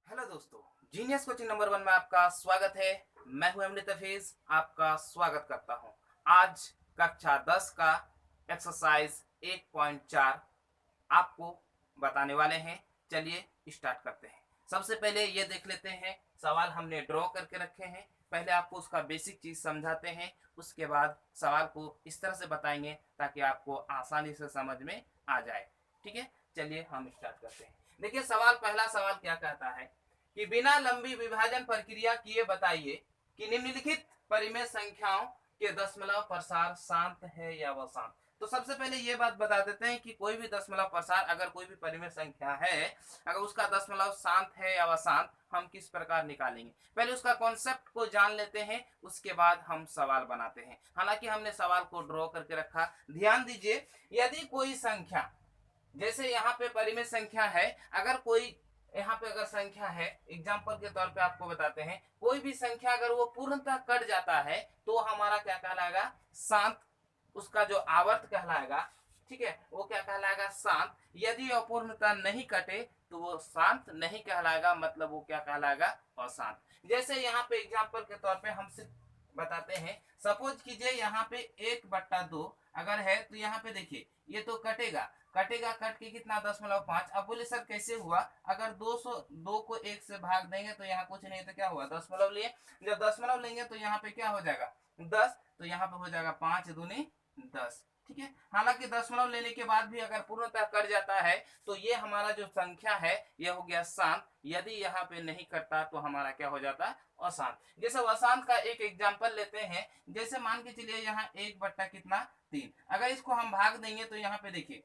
Hello दोस्तों, genius coaching number 1 में आपका स्वागत है। मैं हूं अमृत हफीज, आपका स्वागत करता हूं। आज कक्षा 10 का एक्सरसाइज 1.4 आपको बताने वाले हैं। चलिए स्टार्ट करते हैं। सबसे पहले ये देख लेते हैं, सवाल हमने ड्रॉ करके रखे हैं। पहले आपको उसका बेसिक चीज समझाते हैं, उसके बाद सवाल को इस तरह से बताएंगे ताकि आपको आसानी से समझ में आ जाए। ठीक है, चलिए हम स्टार्ट करते हैं। देखिए, पहला सवाल क्या कहता है कि बिना लंबी विभाजन प्रक्रिया किए बताइए कि निम्नलिखित परिमेय संख्याओं के दशमलव प्रसार शांत है या वह शांत। तो सबसे पहले ये बात बता देते हैं कि कोई भी दशमलव प्रसार, अगर कोई भी परिमेय संख्या है, अगर उसका दशमलव शांत है या अशांत, हम किस प्रकार निकालेंगे। पहले उसका कॉन्सेप्ट को जान लेते हैं, उसके बाद हम सवाल बनाते हैं। हालांकि हमने सवाल को ड्रॉ करके रखा। ध्यान दीजिए, यदि कोई संख्या, जैसे यहाँ पे परिमेय संख्या है, अगर कोई यहाँ पे अगर संख्या है, एग्जाम्पल के तौर पे आपको बताते हैं, कोई भी संख्या अगर वो पूर्णतः कट जाता है तो हमारा क्या कहलाएगा, शांत। उसका जो आवर्त कहलाएगा, ठीक है, वो क्या कहलाएगा, शांत। यदि अपूर्णता नहीं कटे तो वो शांत नहीं कहलाएगा, मतलब वो क्या कहलाएगा, अशांत। जैसे यहाँ पे एग्जाम्पल के तौर पे हम सिर्फ बताते हैं, सपोज कीजिए यहाँ पे 1/2 अगर है, तो यहाँ पे देखिए ये तो कटेगा, कट के कितना, 0.5। अब बोले सर कैसे हुआ, अगर 202 को 1 से भाग देंगे तो यहाँ कुछ नहीं तो क्या हुआ, दशमलव लिए। जब दशमलव लेंगे तो यहाँ पे क्या हो जाएगा, 10, तो यहाँ पे हो जाएगा 5 दूनी 10। ठीक है, हालांकि दशमलव लेने के बाद भी अगर पूर्णतः कट जाता है तो ये हमारा जो संख्या है यह हो गया शांत। यदि यहाँ पे नहीं कटता तो हमारा क्या हो जाता, अशांत। जैसे अशांत का एक एग्जाम्पल लेते हैं, जैसे मान के चलिए यहाँ 1/3, अगर इसको हम भाग देंगे तो यहाँ पे देखिए,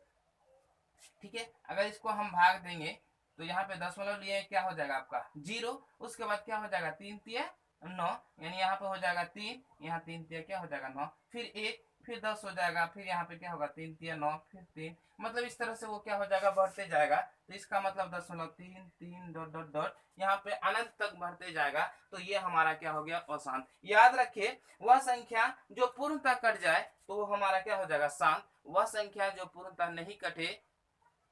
ठीक है, अगर इसको हम भाग देंगे तो यहाँ पे दशमलव लिए क्या हो जाएगा आपका 0, उसके बाद क्या हो जाएगा 3×3 = 9, यानी यहाँ पे हो जाएगा 3, यहाँ 3×3 क्या हो जाएगा 9, फिर 1, फिर 10 हो जाएगा, फिर यहाँ पे क्या होगा 3×3 = 9, फिर 3, मतलब इस तरह से वो क्या हो जाएगा, बढ़ते जाएगा। तो इसका मतलब 0.3 यहाँ पे अनंत तक बढ़ते जाएगा। तो ये हमारा क्या हो गया, अशांत। याद रखिए, वह संख्या जो पूर्णतः कट जाए तो वो हमारा क्या हो जाएगा, शांत। वह संख्या जो पूर्णतः नहीं कटे,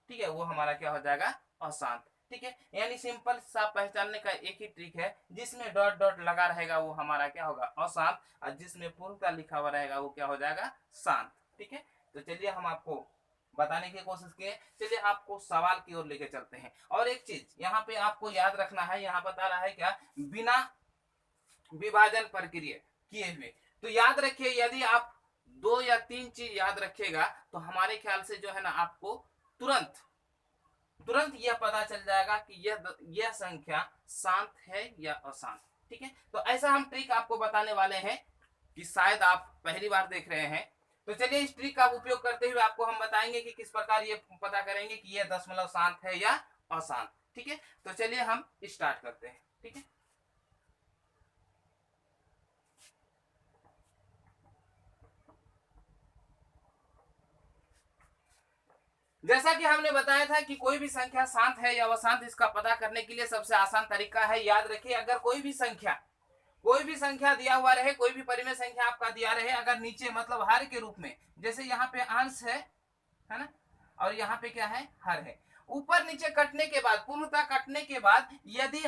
ठीक है, वो हमारा क्या हो जाएगा, अशांत। ठीक है, यानी सिंपल सा पहचानने का एक ही ट्रिक है, जिसमें डॉट डॉट लगा रहेगा वो हमारा क्या होगा, अशांत, और जिसमें पूर्णतः लिखा हुआ रहेगा वो क्या हो जाएगा, शांत। ठीक है, तो चलिए हम आपको बताने की कोशिश किए। चलिए आपको सवाल की ओर लेके चलते हैं। और एक चीज यहाँ पे आपको याद रखना है, यहाँ बता रहा है क्या, बिना विभाजन प्रक्रिया किए हुए। तो याद रखिए, यदि आप 2 या 3 चीज याद रखिएगा तो हमारे ख्याल से जो है ना, आपको तुरंत तुरंत यह पता चल जाएगा कि यह संख्या शांत है या अशांत। ठीक है, तो ऐसा हम ट्रिक आपको बताने वाले हैं कि शायद आप पहली बार देख रहे हैं। तो चलिए इस ट्रिक का उपयोग करते हुए आपको हम बताएंगे कि किस प्रकार ये पता करेंगे कि यह दशमलव शांत है या अशांत। ठीक है, तो चलिए हम स्टार्ट करते हैं। ठीक है, जैसा कि हमने बताया था कि कोई भी संख्या शांत है या अशांत, इसका पता करने के लिए सबसे आसान तरीका है, याद रखिए, अगर कोई भी संख्या दिया हुआ रहे, कोई भी परिमेय संख्या आपका दिया रहे, अगर नीचे मतलब हर के रूप में, जैसे यहाँ पे अंश है ना, और यहाँ पे क्या है, हर है, ऊपर नीचे कटने के बाद, पूर्णतः कटने के बाद, यदि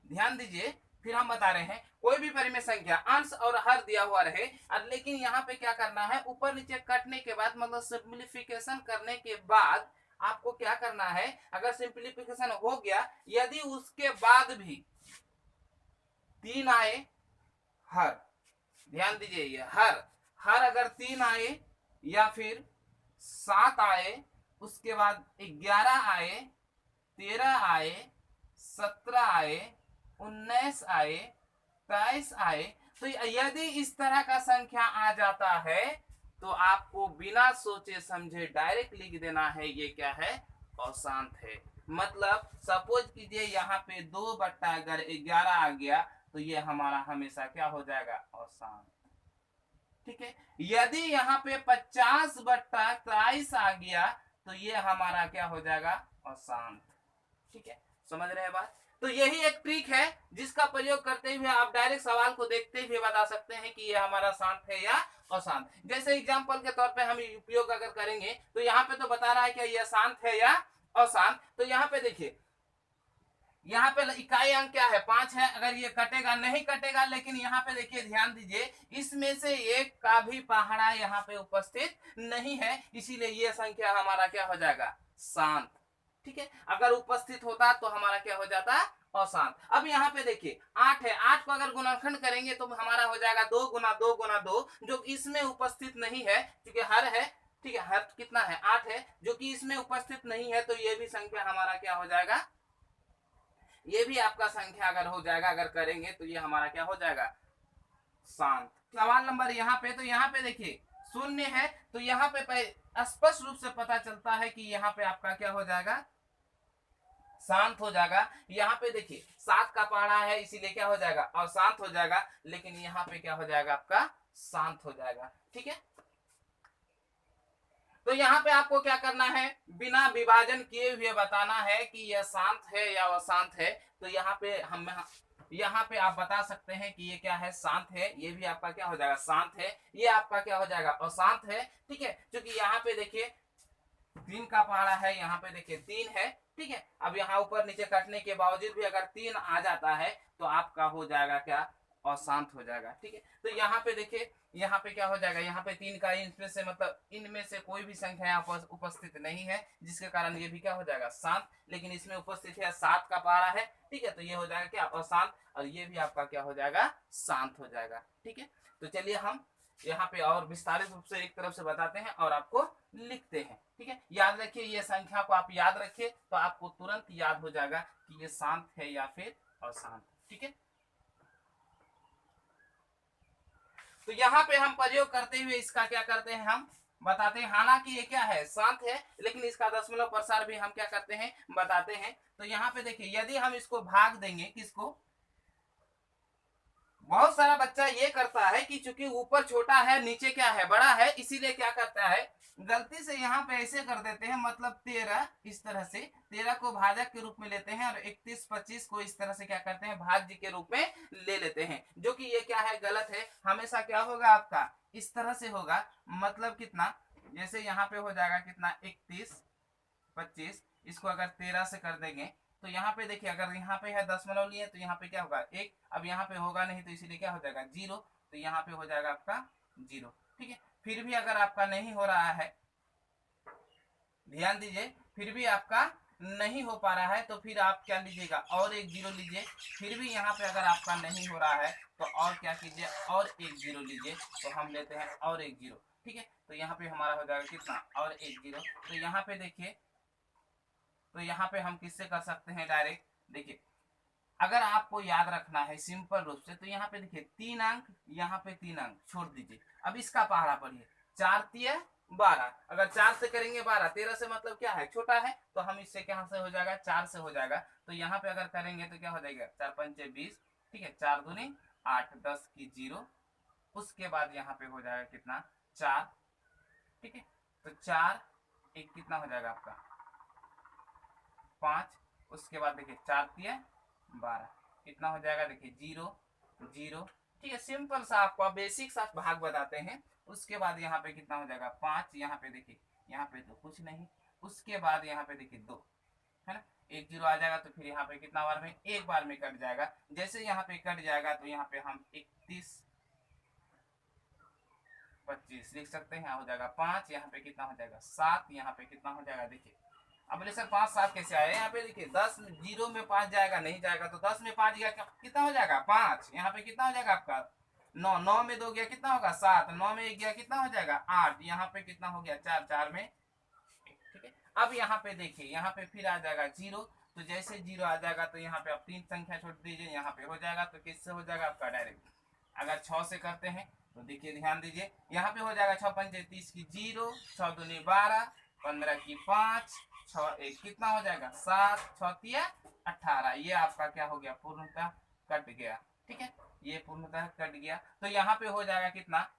ध्यान दीजिए, फिर हम बता रहे हैं, कोई भी परिमेय संख्या अंश और हर दिया हुआ रहे, लेकिन यहाँ पे क्या करना है, ऊपर नीचे कटने के बाद, मतलब सिंप्लीफिकेशन करने के बाद आपको क्या करना है, अगर सिंप्लीफिकेशन हो गया, यदि उसके बाद भी 3 आए, हर, ध्यान दीजिए, ये हर हर अगर 3 आए या फिर 7 आए, उसके बाद 11 आए, 13 आए, 17 आए, 19 आए, 23 आए, तो यदि इस तरह का संख्या आ जाता है तो आपको बिना सोचे समझे डायरेक्ट लिख देना है, ये क्या है, अशांत है। मतलब सपोज कीजिए यहाँ पे 2/11 आ गया तो ये हमारा हमेशा क्या हो जाएगा, अशांत। ठीक है, यदि यहाँ पे 50/23 आ गया तो ये हमारा क्या हो जाएगा, अशांत। ठीक है, समझ रहे हैं बात। तो यही एक ट्रिक है जिसका प्रयोग करते हुए आप डायरेक्ट सवाल को देखते हुए बता सकते हैं कि यह हमारा शांत है या अशांत। जैसे एग्जांपल के तौर पे हम उपयोग अगर करेंगे तो यहाँ पे तो बता रहा है कि यह शांत है या अशांत। तो यहाँ पे देखिए, यहाँ पे इकाई अंक क्या है 5 है, अगर ये कटेगा नहीं कटेगा, लेकिन यहाँ पे देखिए ध्यान दीजिए इसमें से एक का भी पहाड़ा यहाँ पे उपस्थित नहीं है, इसीलिए ये संख्या हमारा क्या हो जाएगा शांत। ठीक है, अगर उपस्थित होता तो हमारा क्या हो जाता अशांत। अब यहाँ पे देखिए 8 है, 8 को अगर गुणनखंड करेंगे तो हमारा हो जाएगा 2 गुना 2 गुना 2, जो इसमें उपस्थित नहीं है क्योंकि हर है। ठीक है, हर कितना है 8 है, जो कि इसमें उपस्थित नहीं है, तो ये भी संख्या हमारा क्या हो जाएगा, ये भी आपका संख्या अगर हो जाएगा, अगर करेंगे तो ये हमारा क्या हो जाएगा शांत। सवाल नंबर यहाँ पे, तो यहाँ पे देखिए शून्य है, तो यहाँ पे स्पष्ट रूप से पता चलता है कि यहाँ पे आपका क्या हो जाएगा शांत हो जाएगा। यहाँ पे देखिए 7 का पहाड़ा है, इसीलिए क्या हो जाएगा अशांत हो जाएगा, लेकिन यहाँ पे क्या हो जाएगा आपका शांत हो जाएगा। ठीक है, तो यहाँ पे आपको क्या करना है, बिना विभाजन किए हुए बताना है कि यह शांत है या अशांत है। तो यहाँ पे हम यहाँ पे आप बता सकते हैं कि ये क्या है शांत है, ये भी आपका क्या हो जाएगा शांत है, ये आपका क्या हो जाएगा अशांत है। ठीक है, क्योंकि यहाँ पे देखिए 3 का पहाड़ा है, यहाँ पे देखिए 3 है। ठीक है, अब यहाँ ऊपर नीचे कटने के बावजूद भी अगर 3 आ जाता है तो आपका हो जाएगा क्या अशांत हो जाएगा। ठीक है, तो यहाँ पे देखिए यहाँ पे क्या हो जाएगा, यहाँ पे 3 का इनमें से मतलब इनमें से कोई भी संख्या यहाँ उपस्थित नहीं है, जिसके कारण ये भी क्या हो जाएगा शांत, लेकिन इसमें उपस्थित है 7 का पहाड़ा है। ठीक है, तो ये हो जाएगा क्या अशांत, और ये भी आपका क्या हो जाएगा शांत हो जाएगा। ठीक है, तो चलिए हम यहाँ पे और विस्तारित रूप से एक तरफ से बताते हैं और आपको लिखते हैं। ठीक है, याद रखिए ये संख्या को आप याद रखिए तो आपको तुरंत याद हो जाएगा कि ये शांत है या फिर अशांत। ठीक है, तो यहाँ पे हम प्रयोग करते हुए इसका क्या करते हैं, हम बताते हैं। हालांकि ये क्या है शांत है, लेकिन इसका दशमलव प्रसार भी हम क्या करते हैं बताते हैं। तो यहाँ पे देखिए यदि हम इसको भाग देंगे, किसको, बहुत सारा बच्चा ये करता है कि चूंकि ऊपर छोटा है नीचे क्या है बड़ा है, इसीलिए क्या करता है गलती से यहाँ पे ऐसे कर देते हैं, मतलब 13 इस तरह से 13 को भाजक के रूप में लेते हैं और 31 25 को इस तरह से क्या करते हैं भाज्य के रूप में ले लेते हैं, जो कि ये क्या है गलत है। हमेशा क्या होगा आपका इस तरह से होगा, मतलब कितना, जैसे यहाँ पे हो जाएगा कितना 31 25, इसको अगर 13 से कर देंगे तो यहाँ पे देखिए अगर यहाँ पे है दशमलव लिए तो यहाँ पे क्या होगा 1, अब यहाँ पे होगा नहीं तो इसीलिए क्या हो जाएगा 0, तो यहाँ पे हो जाएगा आपका 0। ठीक है, फिर भी अगर आपका नहीं हो रहा है, ध्यान दीजिए, फिर भी आपका नहीं हो पा रहा है तो फिर आप क्या लीजिएगा और एक 0 लीजिए। फिर भी यहाँ पे अगर आपका नहीं हो रहा है तो और क्या कीजिए और एक 0 लीजिए, तो हम लेते हैं और एक 0। ठीक है, तो यहाँ पे हमारा हो जाएगा कितना और एक 0। तो यहाँ पे देखिए, तो यहाँ पे हम किससे कर सकते हैं डायरेक्ट, देखिए अगर आपको याद रखना है सिंपल रूप से, तो यहाँ पे देखिए 3 अंक, यहाँ पे 3 अंक छोड़ दीजिए। अब इसका पहाड़ा पढ़िए, 4 तिया 12, अगर 4 से करेंगे 12, 13 से मतलब क्या है छोटा है, तो हम इससे क्या से हो जाएगा 4 से हो जाएगा। तो यहाँ पे अगर करेंगे तो क्या हो जाएगा 4 पंचे 20, ठीक है 4 दूनी 8, 10 की 0, उसके बाद यहाँ पे हो जाएगा कितना 4। ठीक है, तो 4 एक कितना हो जाएगा आपका 5, उसके बाद देखिए 4 तिया 12, कितना हो जाएगा देखिए 0 0। ठीक है, सिंपल सा आपको बेसिक सा भाग बताते हैं। उसके बाद यहाँ पे कितना हो जाएगा 5, यहाँ पे देखिए यहाँ पे तो कुछ नहीं, उसके बाद यहाँ पे देखिए 2 है ना, एक 0 आ जाएगा तो फिर यहाँ पे कितना बार में एक बार में कट जाएगा। जैसे यहाँ पे कट जाएगा तो यहाँ पे हम 31 25 लिख सकते हैं, हो जाएगा 5, यहाँ पे कितना हो जाएगा 7, यहाँ पे कितना हो जाएगा देखिए। अब बोले सर 5 7 कैसे आए, यहाँ पे देखिए 10 0 में 5 जाएगा नहीं जाएगा, तो 10 में 5 गया कितना हो जाएगा 5, यहाँ पे कितना हो जाएगा आपका 9, 9 में 2 गया कितना होगा 7, 9 में 1 गया कितना हो जाएगा 8, यहाँ पे कितना हो गया 4, 4 में 1। ठीक है, अब यहाँ पे देखिए यहाँ पे फिर आ जाएगा 0, तो जैसे 0 आ जाएगा तो यहाँ पे आप 3 संख्या छोड़ दीजिए, यहाँ पे हो जाएगा, तो किससे हो जाएगा आपका डायरेक्ट। अगर 6 से करते हैं तो देखिए ध्यान दीजिए यहाँ पे हो जाएगा 6 पंचे 30 की 0, 6 दूनी 12, 15 की 5, 6 एक कितना हो जाएगा 7, 6 तिया 18, ये आपका क्या हो गया पूर्णतः कट गया। ठीक है, ये पूर्णतः कट गया, तो यहाँ पे हो जाएगा कितना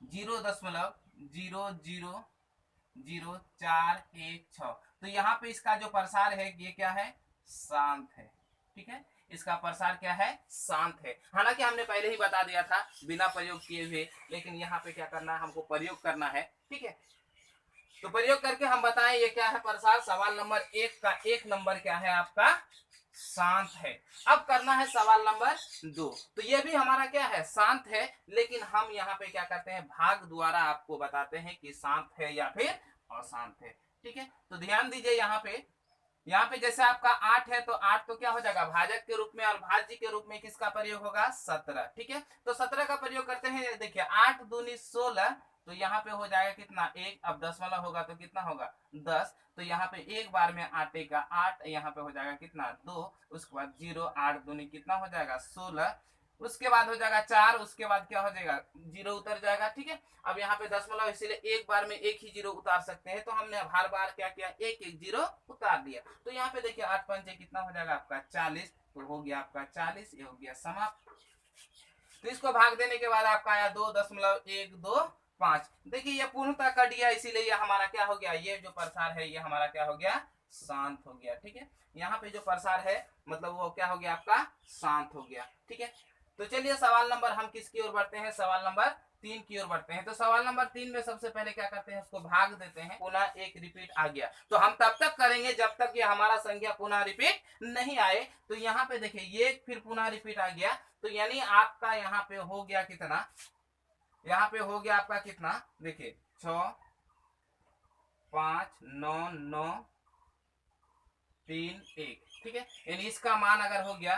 0.000416, तो यहाँ पे इसका जो प्रसार है ये क्या है शांत है। ठीक है, इसका प्रसार क्या है शांत है। हालांकि हमने पहले ही बता दिया था बिना प्रयोग किए हुए, लेकिन यहाँ पे क्या करना है हमको प्रयोग करना है। ठीक है, तो प्रयोग करके हम बताएं ये क्या है प्रसार। सवाल नंबर 1 का 1 नंबर क्या है आपका शांत है। अब करना है सवाल नंबर 2। तो ये भी हमारा क्या है, शांत है, लेकिन हम यहाँ पे क्या करते हैं, भाग द्वारा आपको बताते हैं कि शांत है या फिर अशांत है। ठीक है, तो ध्यान दीजिए यहाँ पे जैसे आपका 8 है, तो 8 तो क्या हो जाएगा, भाजक के रूप में, और भाज्य के रूप में किसका प्रयोग होगा, 17। ठीक है, तो 17 का प्रयोग करते हैं। देखिए 8 दूनी 16, तो यहाँ पे हो जाएगा कितना, 1। अब 10 वाला होगा तो कितना होगा, 10। तो यहाँ पे एक बार में आटे का 8, यहाँ पे हो जाएगा कितना, 2। उसके बाद 0, 8 दूनी कितना हो जाएगा, 16। उसके बाद हो जाएगा 4, उसके बाद क्या हो जाएगा, 0 उतर जाएगा। ठीक है, अब यहाँ पे दशमलव, इसीलिए एक बार में एक ही 0 उतार सकते हैं, तो हमने हर बार क्या किया, एक एक 0 उतार दिया। तो यहाँ पे देखिए 8 पंचे कितना हो जाएगा आपका 40, तो हो गया आपका 40, ये हो गया समाप्त। तो इसको भाग देने के बाद आपका आया 2.125। देखिए ये पूर्णतः कट गया, इसीलिए ये हमारा क्या हो गया, ये जो प्रसार है ये हमारा क्या हो गया, शांत हो गया। ठीक है, यहाँ पे जो प्रसार है मतलब वो क्या हो गया, आपका शांत हो गया। ठीक है, तो चलिए सवाल नंबर हम किसकी ओर बढ़ते हैं, सवाल नंबर 3 की ओर बढ़ते हैं। तो सवाल नंबर 3 में सबसे पहले क्या करते हैं, उसको भाग देते हैं। पुनः एक रिपीट आ गया, तो हम तब तक करेंगे जब तक ये हमारा संख्या पुनः रिपीट नहीं आए। तो यहाँ पे देखिए ये फिर पुनः रिपीट आ गया, तो यानी आपका यहाँ पे हो गया कितना, यहाँ पे हो गया आपका कितना, देखिए 6 5 9 9 3 1। ठीक है, यानी इसका मान अगर हो गया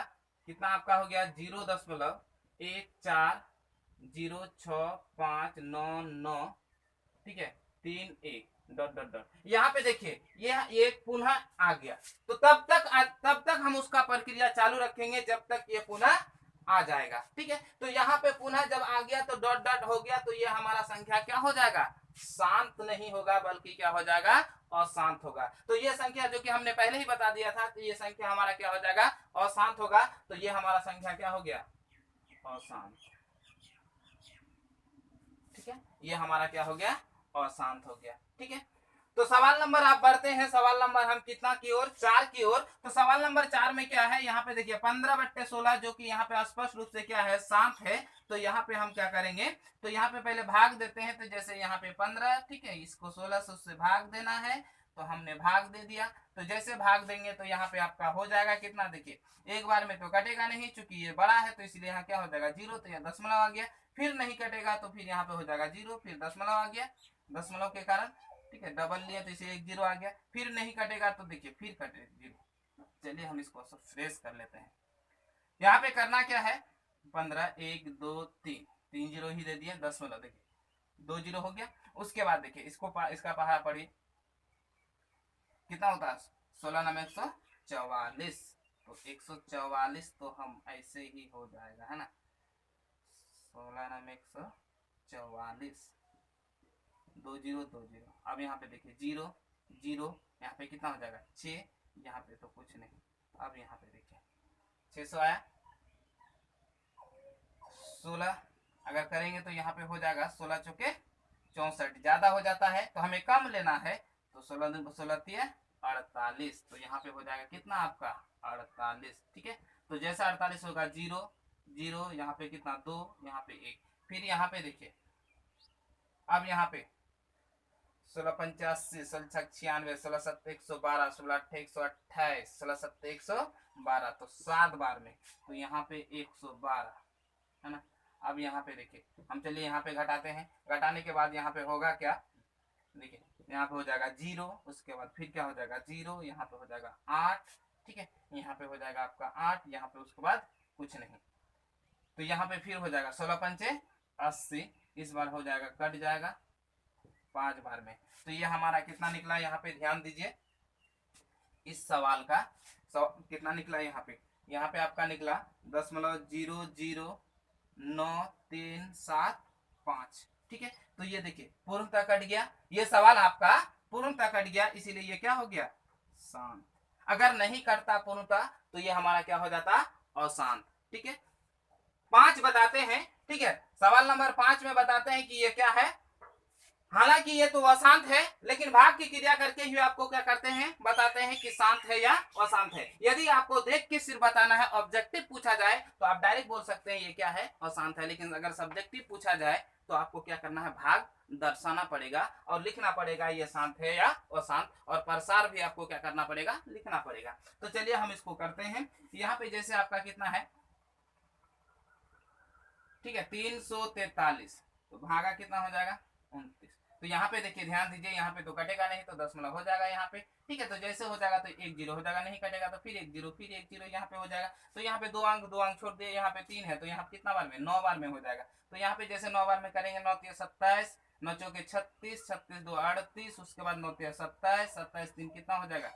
कितना, आपका हो गया 0.1406599। ठीक है, 3 1 डॉट डॉट डॉट। यहाँ पे देखिए ये एक पुनः आ गया, तो तब तक हम उसका प्रक्रिया चालू रखेंगे जब तक ये पुनः आ जाएगा। ठीक है, तो यहाँ पे पुनः जब आ गया तो डॉट डॉट हो गया, तो ये हमारा संख्या क्या हो जाएगा, शांत नहीं होगा बल्कि क्या हो जाएगा, अशांत होगा। तो ये संख्या जो कि हमने पहले ही बता दिया था, तो ये संख्या हमारा क्या हो जाएगा, अशांत होगा। तो ये हमारा संख्या क्या हो गया, अशांत। ठीक है, ये हमारा क्या हो गया, अशांत हो गया। ठीक है, तो सवाल नंबर आप बढ़ते हैं, सवाल नंबर हम कितना की ओर, 4 की ओर। तो सवाल नंबर 4 में क्या है, यहाँ पे देखिए 15/16 जो कि यहाँ पे स्पष्ट रूप से क्या है, शांत है। तो यहाँ पे हम क्या करेंगे, तो यहाँ पे पहले भाग देते हैं। तो जैसे यहाँ पे 15, ठीक है, इसको 1600 से भाग देना है, तो हमने भाग दे दिया। तो जैसे भाग देंगे तो यहाँ पे आपका हो जाएगा कितना, देखिए एक बार में तो कटेगा नहीं, चूंकि ये बड़ा है तो इसलिए यहाँ क्या हो जाएगा 0, तो यह दशमलव आ गया। फिर नहीं कटेगा तो फिर यहाँ पे हो जाएगा 0, फिर दशमलव आ गया, दशमलव के कारण। ठीक है, डबल लिया तो इसे एक 0 आ गया, फिर नहीं कटेगा तो देखिए फिर कटे 0। चलिए हम इसको सब फ्रेश कर लेते हैं। यहाँ पे करना क्या है, 15 1 2 3 3 0 ही दे दिए, दशमलव देखिए 2 0 हो गया। उसके बाद देखिए इसका पहाड़ा पढ़िए कितना होता है, 16 नाम 144, तो 144 तो हम ऐसे ही हो जाएगा, है ना, 16 नाम 144, 2 0 2 0। अब यहाँ पे देखिए 0 0, यहाँ पे कितना हो जाएगा 6, यहाँ पे तो कुछ नहीं। अब यहाँ पे देखिए 600 आया, 16 अगर करेंगे तो यहाँ पे हो जाएगा 16 चौके 64, ज्यादा हो जाता है तो हमें कम लेना है। तो 16 दिन 16 48, तो यहाँ पे हो जाएगा कितना आपका 48। ठीक है, तो जैसा 48 होगा 0 0, यहाँ पे कितना 2, यहाँ पे 1, फिर यहाँ पे देखिए अब यहाँ पे 16 85 16 96 16 7 112 16 8 128 16 7 112, तो 7 बार में, तो यहाँ पे 112, है ना। अब यहाँ पे देखिए हम चलिए यहाँ पे घटाते हैं, घटाने के बाद यहाँ पे होगा क्या, देखिए यहाँ पे हो जाएगा 0, उसके बाद फिर क्या हो जाएगा 0, यहाँ पे हो जाएगा 8, ठीक है, यहाँ पे हो जाएगा आपका 8, यहाँ पे उसके बाद कुछ नहीं। तो यहाँ पे फिर हो जाएगा 16 पंचे 80, इस बार हो जाएगा कट जाएगा 5 बार में। तो ये हमारा कितना निकला, यहाँ पे ध्यान दीजिए इस सवाल का कितना निकला, यहाँ पे आपका निकला 0.009375। ठीक है, तो ये देखिए पूर्णतः कट गया, ये सवाल आपका पूर्णतः कट गया, इसीलिए ये क्या हो गया, शांत। अगर नहीं कटता पूर्णतः तो ये हमारा क्या हो जाता, अशांत। ठीक है, 5 बताते हैं। ठीक है, सवाल नंबर 5 में बताते हैं कि ये क्या है, हालांकि ये तो अशांत है, लेकिन भाग की क्रिया करके ही आपको क्या करते हैं, बताते हैं कि शांत है या अशांत है। यदि आपको देख के सिर्फ बताना है, ऑब्जेक्टिव पूछा जाए तो आप डायरेक्ट बोल सकते हैं ये क्या है, अशांत है। लेकिन अगर सब्जेक्टिव पूछा जाए तो आपको क्या करना है, भाग दर्शाना पड़ेगा और लिखना पड़ेगा ये शांत है या अशांत, और प्रसार भी आपको क्या करना पड़ेगा, लिखना पड़ेगा। तो चलिए हम इसको करते हैं। यहाँ पे जैसे आपका कितना है, ठीक है 343, तो भागा कितना हो जाएगा 29। तो यहाँ पे देखिए ध्यान दीजिए, यहाँ पे तो कटेगा नहीं, तो दशमलव हो जाएगा यहाँ पे, ठीक है। तो जैसे हो जाएगा तो एक जीरो हो जाएगा, नहीं कटेगा तो फिर एक जीरो, फिर एक जीरो यहाँ पे हो जाएगा। तो यहाँ पे दो अंक छोड़ दिए, यहाँ पे 3 है, तो यहाँ कितना बार में, 9 बार में हो जाएगा। तो यहाँ पे जैसे 9 बार में करेंगे, 9 3 27, 9 चौके 36, 36 2 38, उसके बाद 9 3 27, 27 3 कितना हो जाएगा,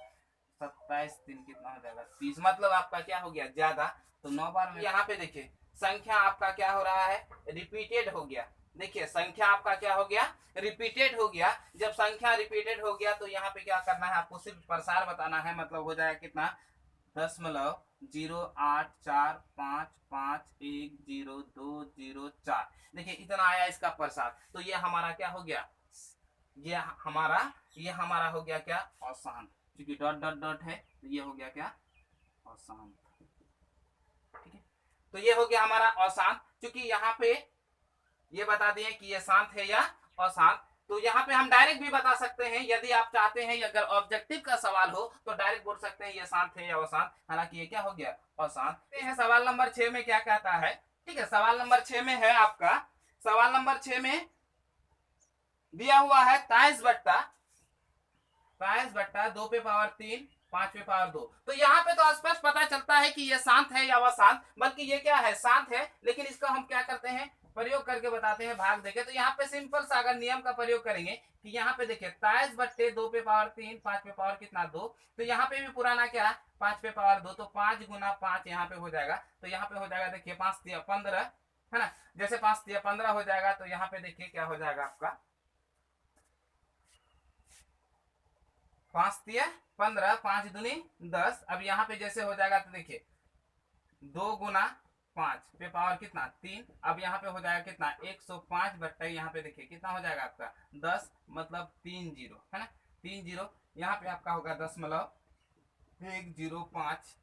27 3 कितना हो जाएगा 30, मतलब आपका क्या हो गया, ज्यादा। तो 9 बार में यहाँ पे देखिए संख्या आपका क्या हो रहा है, रिपीटेड हो गया। देखिए संख्या आपका क्या हो गया, रिपीटेड हो गया। जब संख्या रिपीटेड हो गया तो यहाँ पे क्या करना है, आपको सिर्फ प्रसार बताना है, मतलब हो जाएगा कितना, 0.845510204। देखिए इतना आया इसका प्रसार। तो ये हमारा क्या हो गया, ये हमारा हो गया क्या, अशांत। क्योंकि डॉट डॉट डॉट है तो ये हो गया क्या, अशांत। ठीक है, तो ये हो गया हमारा अशांत। क्योंकि यहाँ पे ये बता दिए कि ये शांत है या अशांत। तो यहाँ पे हम डायरेक्ट भी बता सकते हैं, यदि आप चाहते हैं, अगर ऑब्जेक्टिव का सवाल हो तो डायरेक्ट बोल सकते हैं ये शांत है या अशांत। हालांकि ये क्या हो गया, अशांत है। सवाल नंबर 6 में क्या कहता है, ठीक है, सवाल नंबर 6 में है आपका, सवाल नंबर 6 में दिया हुआ है 23/23 2 पे पावर 3 5 पे पावर 2। तो यहाँ पे तो स्पष्ट पता चलता है कि ये शांत है या अशांत, बल्कि ये क्या है, शांत है। लेकिन इसका हम क्या करते हैं, प्रयोग करके बताते हैं, भाग देके। तो यहाँ पे सिंपल सा अगर नियम का प्रयोग करेंगे कि यहाँ पे देखिए 23/2 पे पावर 3 5 पे पावर कितना 2, तो यहाँ पे भी पुराना क्या, 5 पे पावर 2, तो 5 गुना 5 यहाँ पे हो जाएगा। तो यहाँ पे हो जाएगा देखिए 5 3 15, है ना। जैसे 5 3 15 हो जाएगा, तो यहाँ पे देखिए क्या हो जाएगा आपका, 5 3 15, 5 दूनी 10। अब यहाँ पे जैसे हो जाएगा तो देखिए 2 गुना 5 पे पावर कितना 3। अब यहाँ पे हो जाएगा कितना, 105/, यहाँ पे देखिए कितना हो जाएगा आपका 10, मतलब 3 जीरो, है ना, 3 जीरो। यहाँ पे आपका होगा 0.105,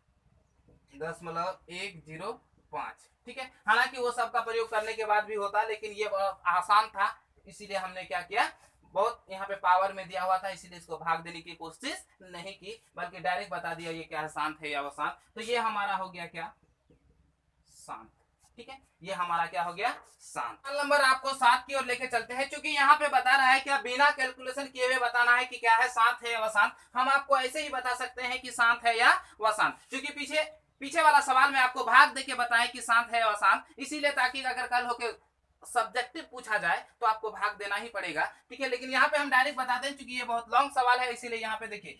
0.105, ठीक है। हालांकि वो सब का प्रयोग करने के बाद भी होता, लेकिन ये आसान था, इसीलिए हमने क्या किया, बहुत यहाँ पे पावर में दिया हुआ था, इसीलिए इसको भाग देने की कोशिश नहीं की, बल्कि डायरेक्ट बता दिया ये क्या है, शांत है या अशांत। तो ये हमारा हो गया क्या, शांत। ठीक है, ये हमारा क्या हो गया, शांत। सवाल नंबर आपको 7 की ओर लेके चलते हैं। क्योंकि यहाँ पे बता रहा है क्या, बिना कैलकुलेशन किए हुए बताना है कि क्या है, शांत है या अशांत। हम आपको ऐसे ही बता सकते हैं कि शांत है या अशांत, क्योंकि पीछे वाला सवाल में आपको भाग देके बताएं कि शांत है या अशांत, इसीलिए ताकि अगर कल होके सब्जेक्टिव पूछा जाए तो आपको भाग देना ही पड़ेगा, ठीक है। लेकिन यहाँ पे हम डायरेक्ट बताते हैं, क्योंकि ये बहुत लॉन्ग सवाल है, इसीलिए यहाँ पे देखिए,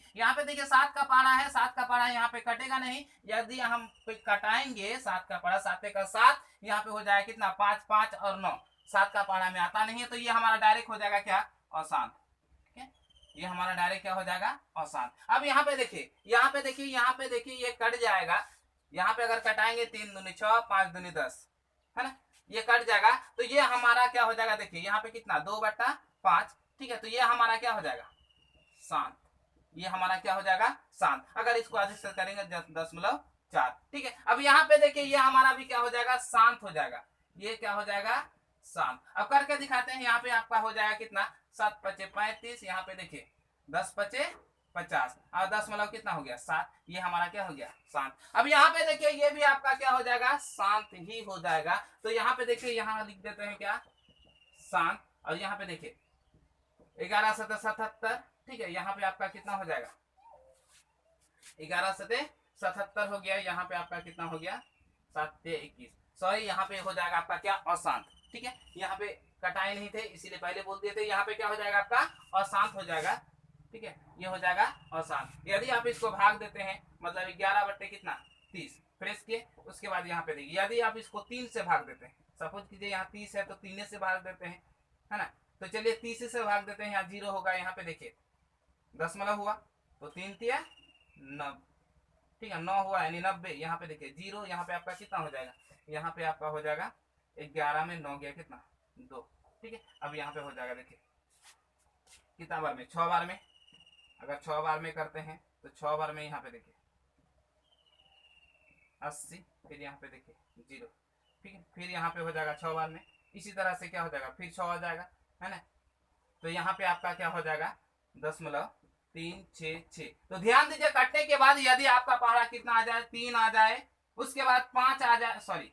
7 का पारा है, 7 का पारा यहाँ पे कटेगा नहीं। यदि हम कटाएंगे 7 का पारा, 7 का 7, यहाँ पे हो जाएगा कितना, 5 5 और 9, 7 का पारा में आता नहीं है, तो ये हमारा डायरेक्ट हो जाएगा क्या, अशांत। ठीक है, ये हमारा डायरेक्ट क्या हो जाएगा, अशांत। अब यहाँ पे देखिए, ये कट जाएगा। यहाँ पे अगर कटाएंगे 3 दूनी 6, 5 दूनी 10, है ना, ये कट जाएगा। तो ये हमारा क्या हो जाएगा, देखिए यहाँ पे कितना, 2/5, ठीक है। तो ये हमारा क्या हो जाएगा, शांत। ये हमारा क्या हो जाएगा, शांत। अगर इसको अधिक से करेंगे 10.4, ठीक है। अब यहाँ पे देखिए ये हमारा भी क्या हो जाएगा, शांत हो जाएगा। ये क्या हो जाएगा, शांत। अब करके दिखाते हैं। यहाँ पे आपका हो जाएगा कितना, 7 5 35, यहाँ पे देखिए 10 5 50 और 10 मतलब कितना हो गया, 7। ये हमारा क्या हो गया, शांत। अब यहाँ पे देखिए ये भी आपका क्या हो जाएगा, शांत ही हो जाएगा। तो यहाँ पे देखिए, यहाँ लिख देते हैं क्या, शांत। और यहाँ पे देखिए 11 7 77, ठीक है। यहाँ पे आपका कितना हो जाएगा, 11 7 77 हो गया। यहाँ पे आपका कितना हो गया, 7 21, सॉरी, यहाँ पे हो जाएगा आपका क्या, अशांत। ठीक है, यहाँ पे कटाए नहीं थे, इसीलिए पहले बोल दिए थे। यहाँ पे क्या हो जाएगा आपका, अशांत हो जाएगा। ठीक है, ये हो जाएगा अशांत। यदि आप इसको भाग देते हैं, मतलब 11 कितना 30, फ्रेश किए। उसके बाद यहाँ पे देखिए, यदि आप इसको 3 से भाग देते हैं, सपोज कीजिए यहाँ 30 है तो 3 से भाग देते हैं, है ना। तो चलिए 30 से भाग देते हैं, यहाँ 0 होगा। यहाँ पे देखिए 10 हुआ, तो 3 3 9, ठीक है, 9 हुआ यानी 90। यहाँ पे देखिए 0, यहाँ पे आपका कितना हो जाएगा, यहाँ पे आपका हो जाएगा 11 में 9 गया कितना, 2, ठीक है। अब यहाँ पे हो जाएगा देखिए कितना बार में, 6 बार में। अगर 6 बार में करते हैं तो 6 बार में यहाँ पे देखिए 80, फिर यहाँ पे देखिए 0, ठीक है। फिर यहाँ पे हो जाएगा 6 बार में। इसी तरह से क्या हो जाएगा, फिर 6 हो जाएगा, है ना। तो यहाँ पे आपका क्या हो जाएगा 0.366। तो ध्यान दीजिए, कटने के बाद यदि आपका पहाड़ा कितना आ जाए, 3 आ जाए, उसके बाद 5 आ जाए, सॉरी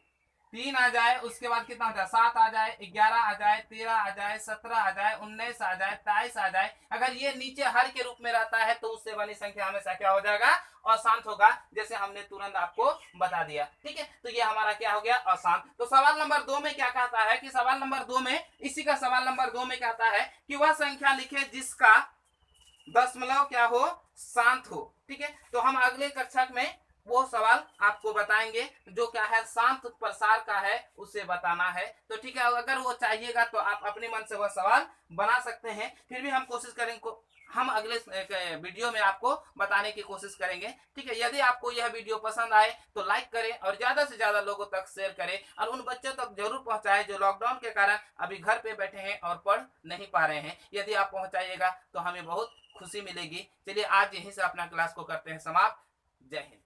3 आ जाए, उसके बाद कितना हो जाए, 7 आ जाए, 11 आ जाए, 13 आ जाए, 17 आ जाए, 19 आ जाए, 23 आ जाए, अगर ये नीचे हर के रूप में रहता है तो उससे बनी संख्या हमेशा क्या हो जाएगा, अशांत होगा, जैसे हमने तुरंत आपको बता दिया, ठीक है। तो ये हमारा क्या हो गया, अशांत। तो सवाल नंबर 2 में क्या कहता है कि सवाल नंबर 2 में, इसी का सवाल नंबर 2 में कहता है कि वह संख्या लिखे जिसका दशमलव क्या हो, शांत हो, ठीक है। तो हम अगले कक्षा में वो सवाल आपको बताएंगे जो क्या है, शांत प्रसार का है, उसे बताना है। तो ठीक है, अगर वो चाहिएगा तो आप अपने मन से वह सवाल बना सकते हैं। फिर भी हम कोशिश करेंगे, हम अगले वीडियो में आपको बताने की कोशिश करेंगे, ठीक है। यदि आपको यह वीडियो पसंद आए तो लाइक करें और ज्यादा से ज्यादा लोगों तक शेयर करें और उन बच्चों तक जरूर पहुंचाएं जो लॉकडाउन के कारण अभी घर पे बैठे हैं और पढ़ नहीं पा रहे हैं। यदि आप पहुंचाइएगा तो हमें बहुत खुशी मिलेगी। चलिए आज यहीं से अपना क्लास को करते हैं समाप्त। जय हिंद।